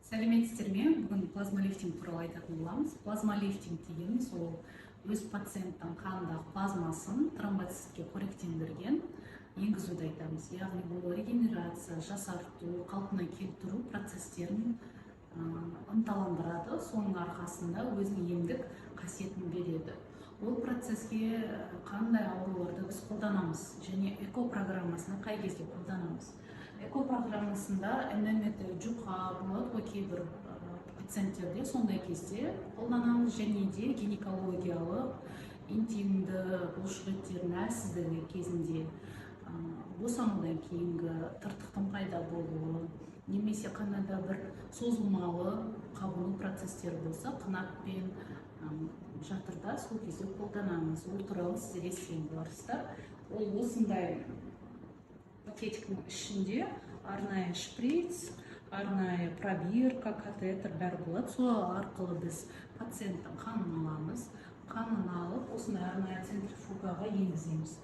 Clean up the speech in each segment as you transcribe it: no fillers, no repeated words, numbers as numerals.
Сәлеметсіздер ме? Бүгін плазмалифтинг туралы айтатын боламыз. Плазмалифтинг дегеніміз ол өз пациенттің қанындағы плазмасын тромбоцитке қоректендірген енгізуді айтамыз. Яғни бұл регенерация, жасарту, қалпына келтіру процестерін ынталандырады. Соның арқасында өзінің емдік қасиетін береді. Ол процеске қандай ауруларды біз қолданамыз және эко программасына қай кезде қолданамыз. Эко программасында ММТ жұқа болады ғой кейбір пациенттерде, сондай кезде қолданамыз, және де гинекологиялық интимді бұлшықеттердің әлсіздігі кезінде, босанудан кейінгі тыртықтың пайда болуы, немесе қандай да бір созылмалы қабыну процестері болса, қынаппен жатырда сол кезде қолданамыз. Ол туралы сіздер естіген боларсыздар. Ол осындай пакетиктің ішінде арнайы шприц, арнайы пробирка, катетер бәрі болады. Сол арқылы біз пациенттің қанын аламыз. Қанын алып, осындай арнайы центрифугаға енгіземіз.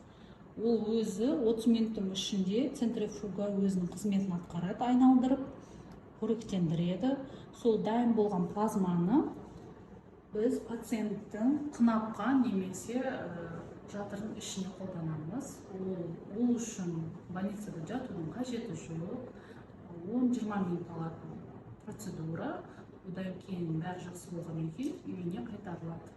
Ол өзі 30 минуттың ішінде центрифуга өзінің қызметін атқарады, айналдырып, қоректендіреді. Сол дайын болған плазманы біз пациенттің қынапқа немесе жатырдың ішіне қолданамыз. Ол үшін больницада жатудың қажеті жоқ. 10-20 минут алатын процедура. Одан кейін бәрі жақсы болғаннан кейін үйіне қайтарылады.